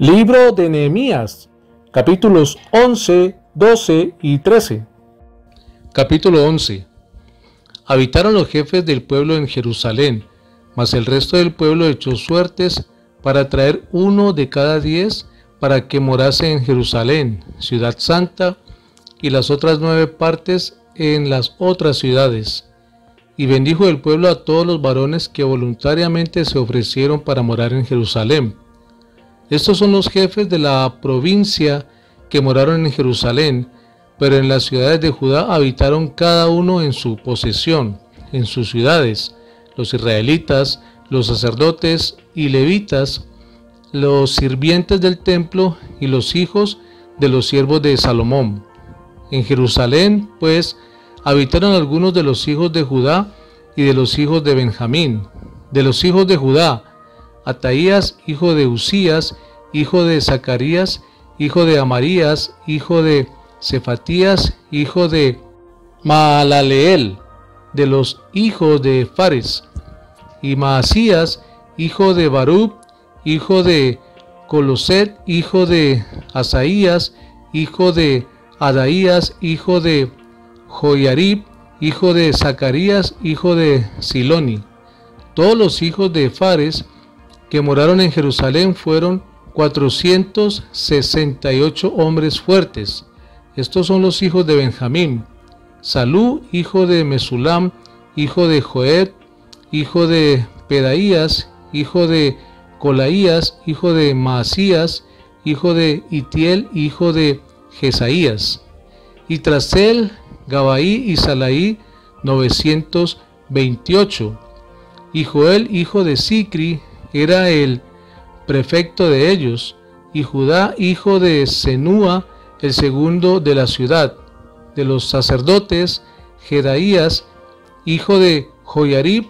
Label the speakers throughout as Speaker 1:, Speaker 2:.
Speaker 1: Libro de Nehemías, capítulos 11, 12 y 13.
Speaker 2: Capítulo 11. Habitaron los jefes del pueblo en Jerusalén, mas el resto del pueblo echó suertes para traer 1 de cada 10 para que morase en Jerusalén, ciudad santa, y las otras 9 partes en las otras ciudades. Y bendijo el pueblo a todos los varones que voluntariamente se ofrecieron para morar en Jerusalén. Estos son los jefes de la provincia que moraron en Jerusalén, pero en las ciudades de Judá habitaron cada uno en su posesión, en sus ciudades, los israelitas, los sacerdotes y levitas, los sirvientes del templo y los hijos de los siervos de Salomón. En Jerusalén, pues, habitaron algunos de los hijos de Judá y de los hijos de Benjamín. De los hijos de Judá, Ataías, hijo de Usías, hijo de Zacarías, hijo de Amarías, hijo de Cefatías, hijo de Maalaleel. De los hijos de Fares, y Maasías, hijo de Barub, hijo de Coloset, hijo de Asaías, hijo de Adaías, hijo de Joiarib, hijo de Zacarías, hijo de Siloni. Todos los hijos de Fares que moraron en Jerusalén fueron 468 hombres fuertes. Estos son los hijos de Benjamín: Salú, hijo de Mesulam, hijo de Joed, hijo de Pedaías, hijo de Colaías, hijo de Maasías, hijo de Itiel, hijo de Jesaías. Y tras él, Gabaí y Salaí, 928. Y Joel, hijo de Sicri, era el prefecto de ellos, y Judá, hijo de Senúa, el segundo de la ciudad. De los sacerdotes, Jedaías, hijo de Joiarib,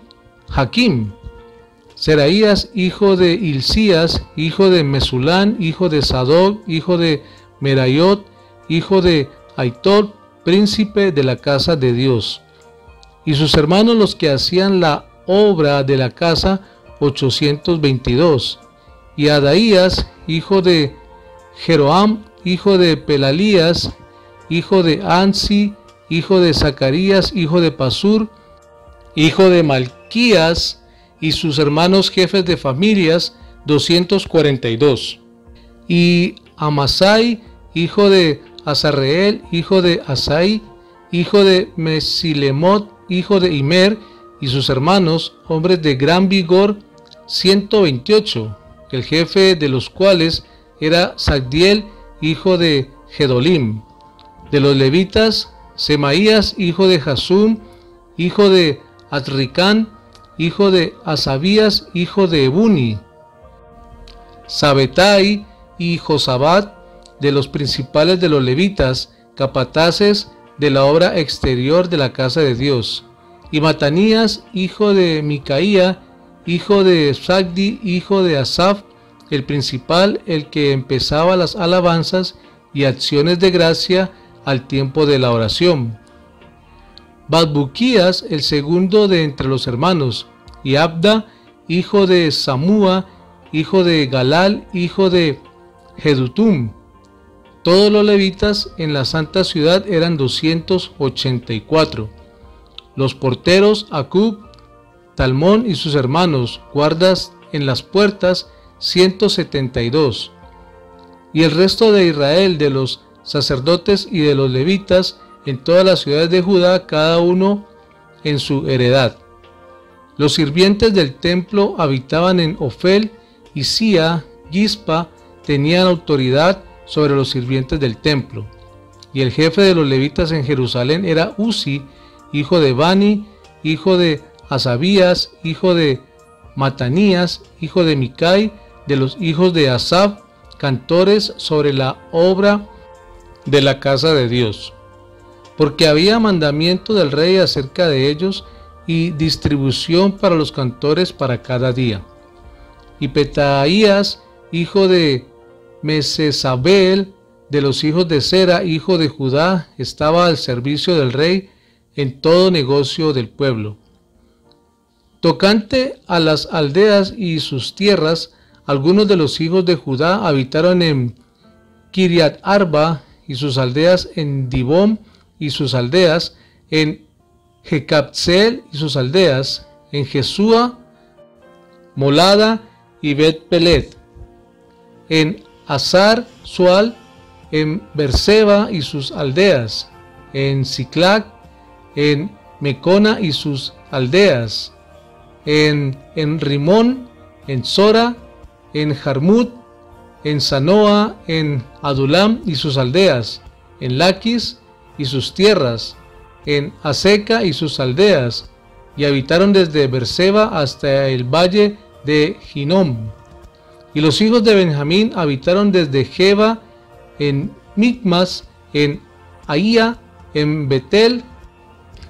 Speaker 2: Jaquim. Seraías, hijo de Hilcías, hijo de Mesulán, hijo de Sadoc, hijo de Merayot, hijo de Aitor, príncipe de la casa de Dios. Y sus hermanos, los que hacían la obra de la casa, 822. Y Adaías, hijo de Jeroam, hijo de Pelalías, hijo de Ansi, hijo de Zacarías, hijo de Pasur, hijo de Malquías, y sus hermanos jefes de familias, 242. Y Amasai, hijo de Azarreel, hijo de Asai, hijo de Mesilemot, hijo de Imer, y sus hermanos, hombres de gran vigor, 128, el jefe de los cuales era Sagdiel, hijo de Gedolim. De los levitas, Semaías, hijo de Jasum, hijo de Azricán, hijo de Asabías, hijo de Ebuni. Sabetai y Josabat, de los principales de los levitas, capataces de la obra exterior de la casa de Dios. Y Matanías, hijo de Micaía, hijo de Sagdi, hijo de Asaf, el principal, el que empezaba las alabanzas y acciones de gracia al tiempo de la oración. Bazbuquías, el segundo de entre los hermanos, y Abda, hijo de Samúa, hijo de Galal, hijo de Jedutum. Todos los levitas en la santa ciudad eran 284. Los porteros, Acub, Talmón y sus hermanos, guardas en las puertas, 172. Y el resto de Israel, de los sacerdotes y de los levitas, en todas las ciudades de Judá, cada uno en su heredad. Los sirvientes del templo habitaban en Ofel, y Sía, Gispa, tenían autoridad sobre los sirvientes del templo. Y el jefe de los levitas en Jerusalén era Uzi, hijo de Bani, hijo de Asabías, hijo de Matanías, hijo de Micai, de los hijos de Asaf, cantores sobre la obra de la casa de Dios. Porque había mandamiento del rey acerca de ellos y distribución para los cantores para cada día. Y Petaías, hijo de Mesesabel, de los hijos de Sera, hijo de Judá, estaba al servicio del rey en todo negocio del pueblo. Tocante a las aldeas y sus tierras, Algunos de los hijos de Judá habitaron en Kiriat Arba y sus aldeas, en Dibón y sus aldeas, en Jecabseel y sus aldeas, en Jesúa, Molada y Bet-Pelet, en Azar Sual, en Berseba y sus aldeas, en Siclag, en Mecona y sus aldeas, en Rimón, en Sora, en Jarmut, en Sanoa, en Adulam y sus aldeas, en Laquis y sus tierras, en Aseca y sus aldeas, y habitaron desde Berseba hasta el valle de Ginom. Y los hijos de Benjamín habitaron desde Geba, en Micmas, en Ahía, en Betel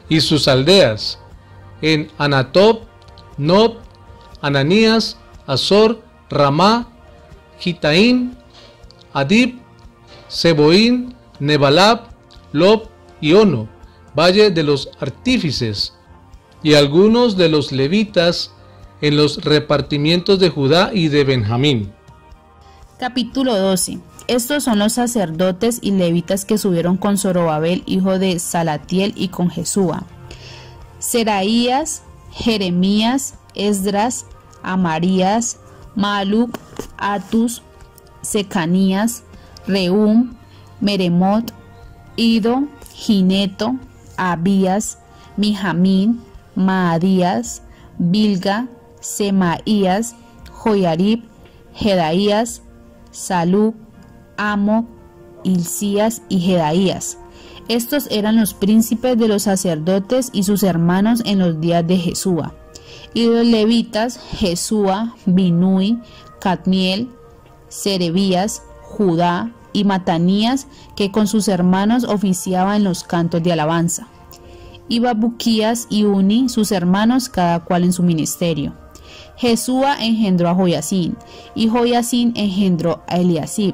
Speaker 2: y sus aldeas, en Anatob, Nob, Ananías, Azor, Ramá, Gitaín, Adib, Seboín, Nebalab, Lob y Ono, valle de los artífices, y algunos de los levitas en los repartimientos de Judá y de Benjamín.
Speaker 3: Capítulo 12. Estos son los sacerdotes y levitas que subieron con Zorobabel, hijo de Salatiel, y con Jesúa: Seraías, Jeremías, Esdras, Amarías, Maluc, Atus, Secanías, Rehum, Meremot, Ido, Gineto, Abías, Mijamín, Maadías, Bilga, Semaías, Joyarib, Jedaías, Salú, Amo, Hilcías y Jedaías. Estos eran los príncipes de los sacerdotes y sus hermanos en los días de Jesúa. Y los levitas: Jesúa, Binui, Cadmiel, Serebías, Judá y Matanías, que con sus hermanos oficiaban en los cantos de alabanza. Y Babuquías y Uni, sus hermanos, cada cual en su ministerio. Jesúa engendró a Joiacín, y Joiacín engendró a Eliasib,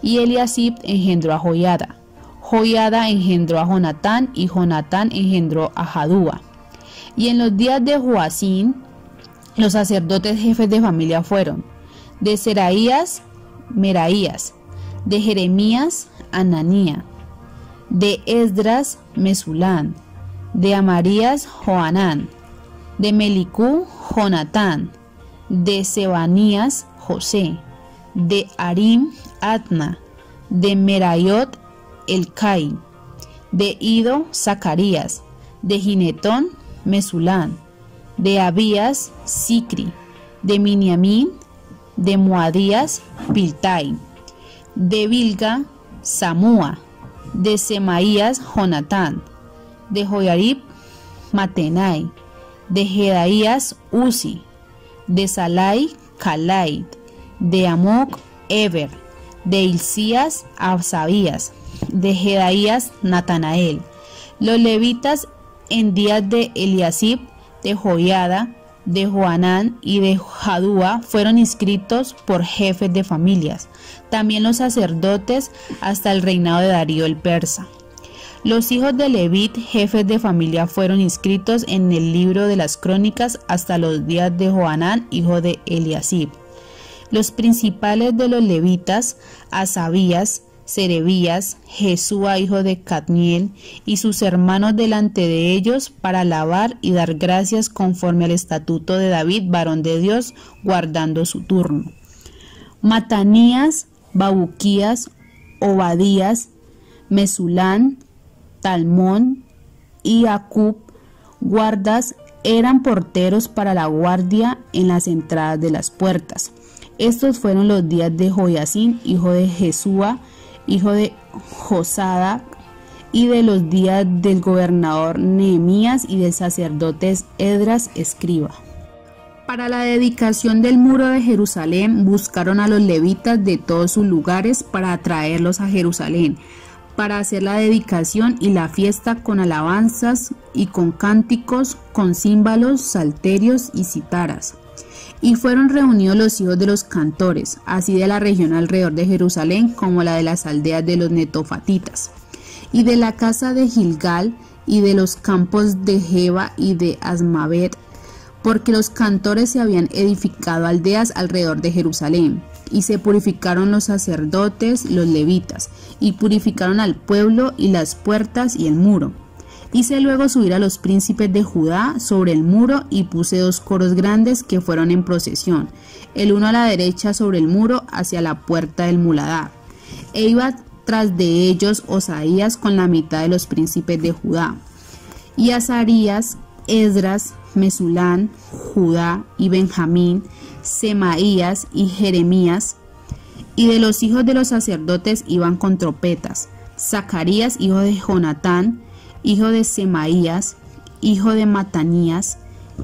Speaker 3: y Eliasib engendró a Joiada. Joiada engendró a Jonatán, y Jonatán engendró a Jadúa. Y en los días de Joacín, los sacerdotes jefes de familia fueron: de Seraías, Meraías; de Jeremías, Ananía; de Esdras, Mesulán; de Amarías, Joanán; de Melicú, Jonatán; de Sebanías, José; de Arim, Atna; de Merayot, Elcai; de Ido, Zacarías; de Ginetón, Mesulán; de Abías, Sicri; de Miniamín, de Moadías, Piltai; de Bilga, Samúa; de Semaías, Jonatán; de Joyarib, Matenai; de Jedaías, Uzi; de Salai, Calai; de Amoc, Eber; de Hilcías, Absabías; de Jedaías, Natanael. Los levitas en días de Eliasib, de Joiada, de Joanán y de Jadúa fueron inscritos por jefes de familias, también los sacerdotes hasta el reinado de Darío el persa. Los hijos de Levit, jefes de familia, fueron inscritos en el libro de las crónicas hasta los días de Joanán, hijo de Eliasib. Los principales de los levitas: Asabías, Serebías, Jesúa, hijo de Cadmiel, y sus hermanos delante de ellos, para alabar y dar gracias conforme al estatuto de David, varón de Dios, guardando su turno. Matanías, Babuquías, Obadías, Mesulán, Talmón y Acub, guardas, eran porteros para la guardia en las entradas de las puertas. Estos fueron los días de Joiacín, hijo de Jesúa, hijo de Josadac, y de los días del gobernador Nehemías y del sacerdote Esdras, escriba. Para la dedicación del muro de Jerusalén buscaron a los levitas de todos sus lugares para traerlos a Jerusalén, para hacer la dedicación y la fiesta con alabanzas y con cánticos, con címbalos, salterios y citaras. Y fueron reunidos los hijos de los cantores, así de la región alrededor de Jerusalén como la de las aldeas de los netofatitas, y de la casa de Gilgal, y de los campos de Geba y de Asmavet, porque los cantores se habían edificado aldeas alrededor de Jerusalén, y se purificaron los sacerdotes, los levitas, y purificaron al pueblo y las puertas y el muro. Hice luego subir a los príncipes de Judá sobre el muro y puse 2 coros grandes que fueron en procesión, el uno a la derecha sobre el muro hacia la puerta del muladar. E iba tras de ellos Osaías con la mitad de los príncipes de Judá, y Azarías, Esdras, Mesulán, Judá y Benjamín, Semaías y Jeremías. Y de los hijos de los sacerdotes iban con trompetas: Zacarías, hijo de Jonatán, hijo de Semaías, hijo de Matanías,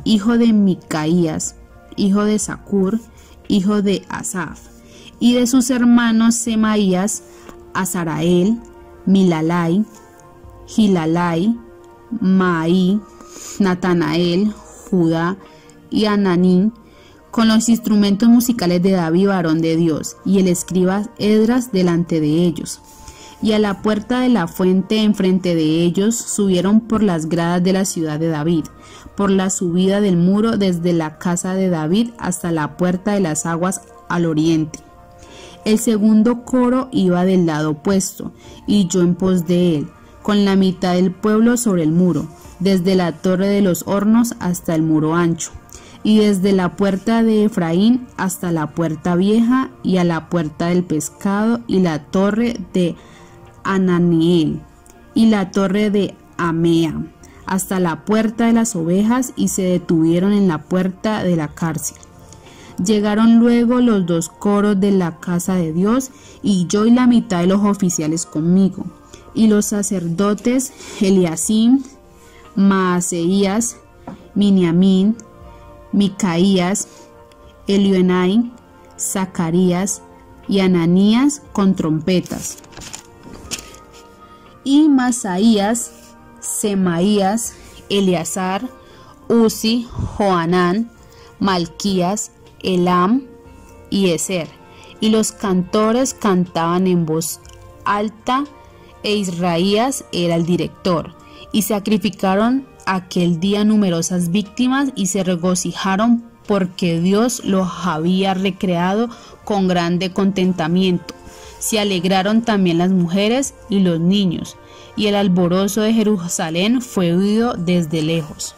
Speaker 3: hijo de Micaías, hijo de Zacur, hijo de Asaf. Y de sus hermanos Semaías, Azarael, Milalai, Gilalai, Maí, Natanael, Judá y Ananín, con los instrumentos musicales de David, varón de Dios, y el escriba Esdras delante de ellos. Y a la puerta de la fuente enfrente de ellos subieron por las gradas de la ciudad de David, por la subida del muro desde la casa de David hasta la puerta de las aguas al oriente. El segundo coro iba del lado opuesto, y yo en pos de él, con la mitad del pueblo sobre el muro, desde la torre de los hornos hasta el muro ancho, y desde la puerta de Efraín hasta la puerta vieja, y a la puerta del pescado, y la torre de Ananiel, y la torre de Amea, hasta la puerta de las ovejas, y se detuvieron en la puerta de la cárcel. Llegaron luego los 2 coros de la casa de Dios, y yo y la mitad de los oficiales conmigo, y los sacerdotes Eliasim, Maaseías, Miniamín, Micaías, Elioenai, Zacarías y Ananías con trompetas. Y Masaías, Semaías, Eleazar, Uzi, Joanán, Malquías, Elam y Ezer. Y los cantores cantaban en voz alta, e Israías era el director. Y sacrificaron aquel día numerosas víctimas y se regocijaron porque Dios los había recreado con grande contentamiento. Se alegraron también las mujeres y los niños, y el alborozo de Jerusalén fue oído desde lejos.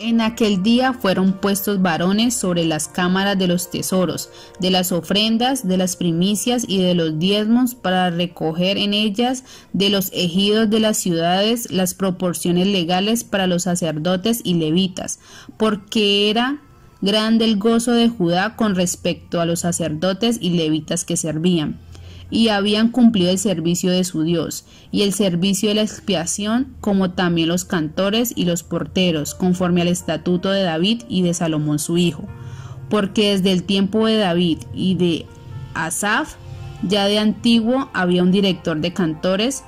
Speaker 3: En aquel día fueron puestos varones sobre las cámaras de los tesoros, de las ofrendas, de las primicias y de los diezmos, para recoger en ellas de los ejidos de las ciudades las proporciones legales para los sacerdotes y levitas, porque era grande el gozo de Judá con respecto a los sacerdotes y levitas que servían, y habían cumplido el servicio de su Dios, y el servicio de la expiación, como también los cantores y los porteros, conforme al estatuto de David y de Salomón su hijo. Porque desde el tiempo de David y de Asaf, ya de antiguo, había un director de cantores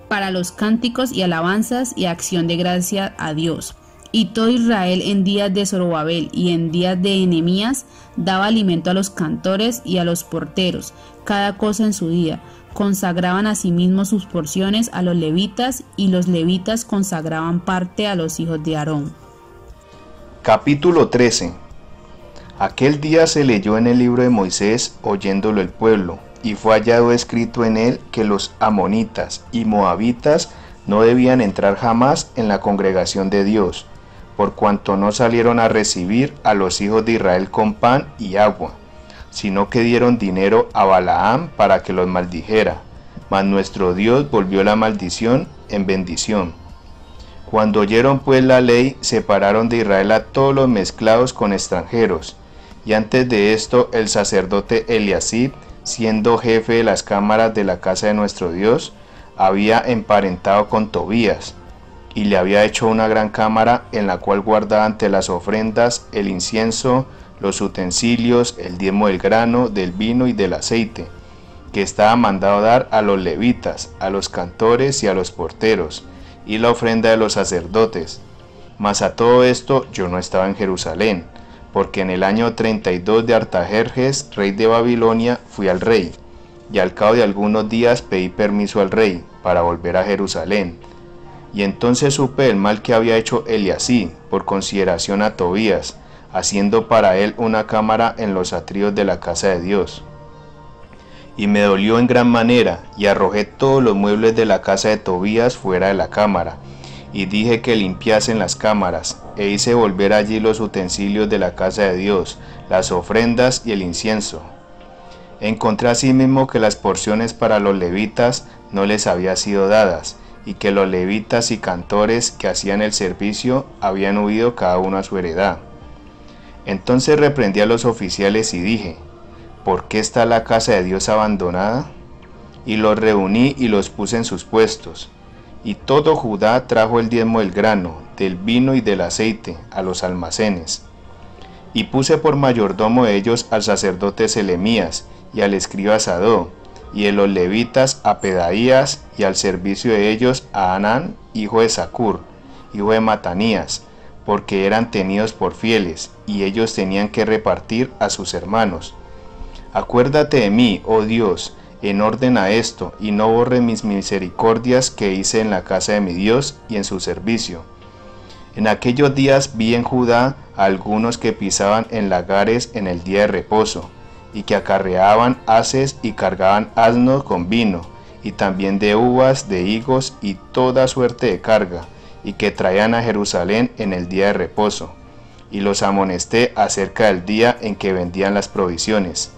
Speaker 3: para los cánticos y alabanzas y acción de gracia a Dios. Y todo Israel en días de Zorobabel y en días de Nehemías daba alimento a los cantores y a los porteros, cada cosa en su día. Consagraban asimismo sus porciones a los levitas, y los levitas consagraban parte a los hijos de Aarón.
Speaker 4: Capítulo 13. Aquel día se leyó en el libro de Moisés, oyéndolo el pueblo, y fue hallado escrito en él que los amonitas y moabitas no debían entrar jamás en la congregación de Dios, por cuanto no salieron a recibir a los hijos de Israel con pan y agua, sino que dieron dinero a Balaam para que los maldijera, mas nuestro Dios volvió la maldición en bendición. Cuando oyeron pues la ley, separaron de Israel a todos los mezclados con extranjeros, y antes de esto el sacerdote Eliasib, siendo jefe de las cámaras de la casa de nuestro Dios, había emparentado con Tobías, y le había hecho una gran cámara en la cual guardaba ante las ofrendas el incienso, los utensilios, el diezmo del grano, del vino y del aceite, que estaba mandado dar a los levitas, a los cantores y a los porteros, y la ofrenda de los sacerdotes. Mas a todo esto yo no estaba en Jerusalén, porque en el año 32 de Artajerjes, rey de Babilonia, fui al rey, y al cabo de algunos días pedí permiso al rey para volver a Jerusalén. Y entonces supe el mal que había hecho Eliasib por consideración a Tobías, haciendo para él una cámara en los atrios de la casa de Dios. Y me dolió en gran manera, y arrojé todos los muebles de la casa de Tobías fuera de la cámara, y dije que limpiasen las cámaras, e hice volver allí los utensilios de la casa de Dios, las ofrendas y el incienso. Encontré asimismo que las porciones para los levitas no les habían sido dadas, y que los levitas y cantores que hacían el servicio habían huido cada uno a su heredad. Entonces reprendí a los oficiales y dije: ¿por qué está la casa de Dios abandonada? Y los reuní y los puse en sus puestos. Y todo Judá trajo el diezmo del grano, del vino y del aceite a los almacenes. Y puse por mayordomo de ellos al sacerdote Selemías y al escriba Sadó, y de los levitas a Pedaías, y al servicio de ellos a Anán, hijo de Zacur, hijo de Matanías, porque eran tenidos por fieles, y ellos tenían que repartir a sus hermanos. Acuérdate de mí, oh Dios, en orden a esto, y no borre mis misericordias que hice en la casa de mi Dios y en su servicio. En aquellos días vi en Judá a algunos que pisaban en lagares en el día de reposo, y que acarreaban haces y cargaban asnos con vino, y también de uvas, de higos y toda suerte de carga, y que traían a Jerusalén en el día de reposo. Y los amonesté acerca del día en que vendían las provisiones.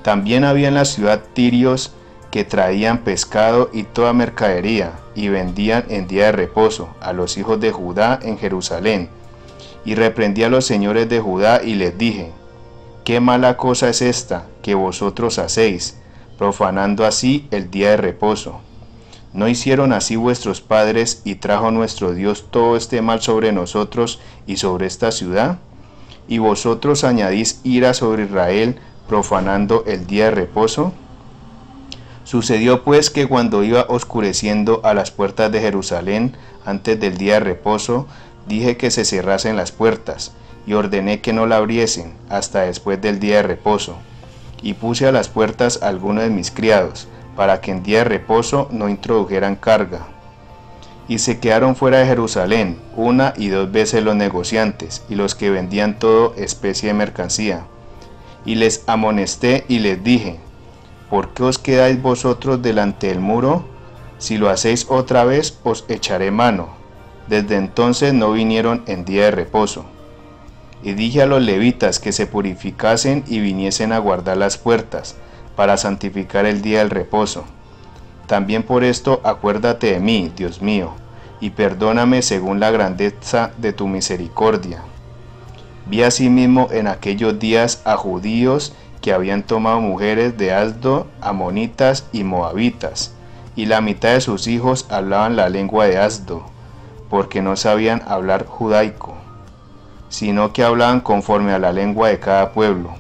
Speaker 4: También había en la ciudad tirios que traían pescado y toda mercadería, y vendían en día de reposo a los hijos de Judá en Jerusalén. Y reprendí a los señores de Judá y les dije: ¿qué mala cosa es esta que vosotros hacéis, profanando así el día de reposo? ¿No hicieron así vuestros padres, y trajo nuestro Dios todo este mal sobre nosotros y sobre esta ciudad? ¿Y vosotros añadís ira sobre Israel, profanando el día de reposo? Sucedió pues que cuando iba oscureciendo a las puertas de Jerusalén antes del día de reposo, dije que se cerrasen las puertas, y ordené que no la abriesen hasta después del día de reposo. Y puse a las puertas a algunos de mis criados, para que en día de reposo no introdujeran carga. Y se quedaron fuera de Jerusalén 1 y 2 veces los negociantes, y los que vendían todo especie de mercancía. Y les amonesté y les dije: ¿por qué os quedáis vosotros delante del muro? Si lo hacéis otra vez, os echaré mano. Desde entonces no vinieron en día de reposo. Y dije a los levitas que se purificasen y viniesen a guardar las puertas, para santificar el día del reposo. También por esto acuérdate de mí, Dios mío, y perdóname según la grandeza de tu misericordia. Vi asimismo en aquellos días a judíos que habían tomado mujeres de Asdod, amonitas y moabitas, y la mitad de sus hijos hablaban la lengua de Asdod, porque no sabían hablar judaico, sino que hablaban conforme a la lengua de cada pueblo.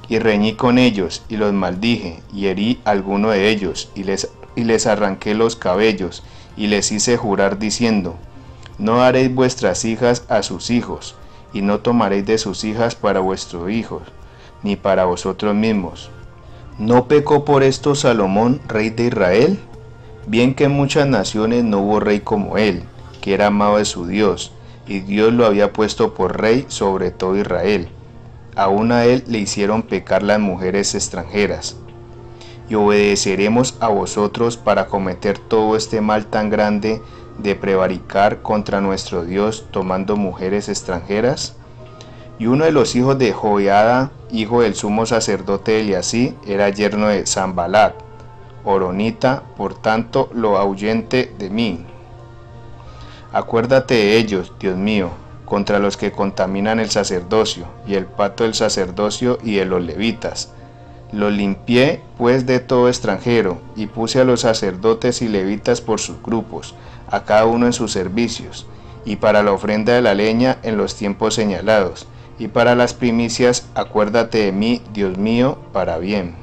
Speaker 4: Y reñí con ellos, y los maldije, y herí a alguno de ellos, y les arranqué los cabellos, y les hice jurar diciendo: no daréis vuestras hijas a sus hijos, y no tomaréis de sus hijas para vuestros hijos, ni para vosotros mismos. ¿No pecó por esto Salomón, rey de Israel? Bien que en muchas naciones no hubo rey como él, que era amado de su Dios, y Dios lo había puesto por rey sobre todo Israel. Aún a él le hicieron pecar las mujeres extranjeras. Y obedeceremos a vosotros para cometer todo este mal tan grande de prevaricar contra nuestro Dios tomando mujeres extranjeras. Y uno de los hijos de Joiada, hijo del sumo sacerdote Eliasí, era yerno de Sanbalat, horonita, por tanto lo ahuyente de mí. Acuérdate de ellos, Dios mío, contra los que contaminan el sacerdocio, y el pacto del sacerdocio y de los levitas. Los limpié pues de todo extranjero, y puse a los sacerdotes y levitas por sus grupos, a cada uno en sus servicios, y para la ofrenda de la leña en los tiempos señalados, y para las primicias acuérdate de mí, Dios mío, para bien.